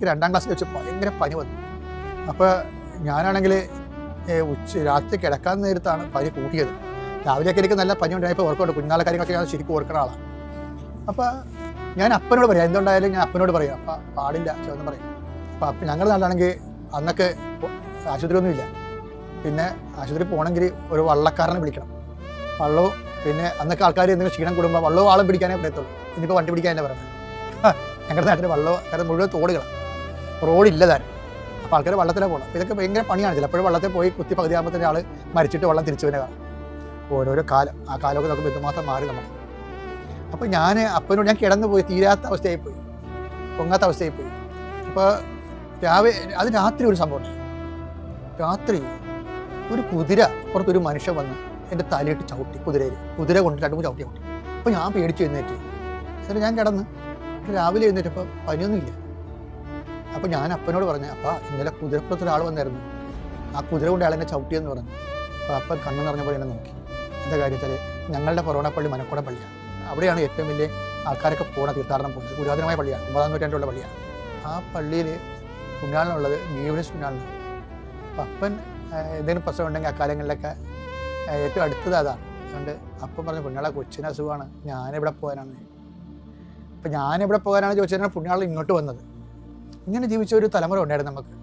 2ാം ക്ലാസ്സിൽ വെച്ച് ഭയങ്കര പനി വന്നു. അപ്പോൾ ഞാനാണെങ്കിൽ രാത്രി കിടക്കാൻ നേരത്താണ് പനി കൂട്ടിയത്. രാവിലെയൊക്കെ എനിക്ക് നല്ല പനി ഉണ്ടായപ്പോൾ ഓർക്കുന്നുണ്ട്. കുഞ്ഞുനാളെ കാര്യങ്ങളൊക്കെ ഞാൻ ശരിക്കും ഓർക്കുന്ന ആളാണ്. അപ്പോൾ ഞാൻ അപ്പനോട് പറയാം, എന്തുണ്ടായാലും ഞാൻ അപ്പനോട് പറയാം. അപ്പം പാടില്ല ചെന്ന് പറയും. അപ്പം ഞങ്ങളുടെ നാട്ടിലാണെങ്കിൽ അന്നൊക്കെ ആശുപത്രിയൊന്നുമില്ല. പിന്നെ ആശുപത്രി പോകണമെങ്കിൽ ഒരു വള്ളക്കാരനെ വിളിക്കണം. വള്ളവും പിന്നെ അന്നൊക്കെ ആൾക്കാർ എന്തെങ്കിലും ക്ഷീണം കൂടുമ്പോൾ വള്ളവും ആളും പിടിക്കാനേ പറയത്തുള്ളൂ. ഇനിയിപ്പോൾ വണ്ടി പിടിക്കാനല്ലേ പറയുന്നത്. ഞങ്ങളുടെ നാട്ടിൽ വള്ളവും കാരണം മുഴുവൻ തോടുകളാണ്, റോഡില്ല താനും. അപ്പോൾ ആൾക്കാർ വള്ളത്തിലാണ് പോകണം. അപ്പോൾ ഇതൊക്കെ ഭയങ്കര പണിയാണ്. ചിലപ്പോഴും വള്ളത്തിൽ പോയി കുത്തി പകുതിയാകുമ്പോഴത്തേന് ആൾ മരിച്ചിട്ട് വെള്ളം തിരിച്ചു തന്നെ കാണും. ഓരോരോ കാലം, ആ കാലമൊക്കെ നോക്കുമ്പോൾ എന്തുമാത്രം മാറി നമ്മൾ. അപ്പോൾ ഞാൻ അപ്പനോട് ഞാൻ കിടന്നു പോയി, തീരാത്ത അവസ്ഥയായി പോയി, പൊങ്ങാത്ത അവസ്ഥയായി പോയി. അപ്പോൾ അത് രാത്രി ഒരു സംഭവം. രാത്രി ഒരു കുതിര പുറത്തൊരു മനുഷ്യൻ വന്ന് എൻ്റെ തലയിട്ട് ചവിട്ടി. കുതിര കൊണ്ട് 2-3 ചവിട്ടി. അപ്പോൾ ഞാൻ പേടിച്ച് എഴുന്നേറ്റ്. എന്നിട്ട് ഞാൻ കിടന്ന് രാവിലെ എഴുന്നേറ്റപ്പോൾ പനിയൊന്നുമില്ല. അപ്പോൾ ഞാൻ അപ്പനോട് പറഞ്ഞു, അപ്പോൾ ഇന്നലെ കുതിരപ്പുറത്തൊരാൾ വന്നായിരുന്നു, ആ കുതിര കൊണ്ട് അയാളെന്നെ ചവിട്ടിയെന്ന് പറഞ്ഞു. അപ്പോൾ അപ്പൻ കണ്ണ് നിറഞ്ഞപ്പോൾ എന്നെ നോക്കി. എന്താ കാര്യം വെച്ചാൽ ഞങ്ങളുടെ ഫൊറോണ പള്ളി മനക്കോട പള്ളിയാണ്. അവിടെയാണ് ഏറ്റവും വലിയ ആൾക്കാരൊക്കെ പോകുന്ന തീർത്ഥാടനം പോകുന്നത്. പുരാതനമായ പള്ളിയാണ്, 9ാം നൂറ്റാണ്ടിലുള്ള പള്ളിയാണ്. ആ പള്ളിയിൽ പുണ്യാളനുള്ളത് ഗീവനസ് പുണ്യാളനാണ്. അപ്പം അപ്പൻ എന്തെങ്കിലും പ്രശ്നം ഉണ്ടെങ്കിൽ അക്കാലങ്ങളിലൊക്കെ ഏറ്റവും അടുത്തത് അതാണ്. അതുകൊണ്ട് അപ്പം പറഞ്ഞു, പുണ്യാളെ കൊച്ചിന് അസുഖമാണ്, ഞാനെവിടെ പോകാനാണ്. അപ്പം ഞാനെവിടെ പോകാനാണ് ചോദിച്ചതിനാണ് പുണ്യാളൻ ഇങ്ങോട്ട് വന്നത്. ഇങ്ങനെ ജീവിച്ച ഒരു തലമുറ ഉണ്ടായിരുന്നു നമുക്ക്.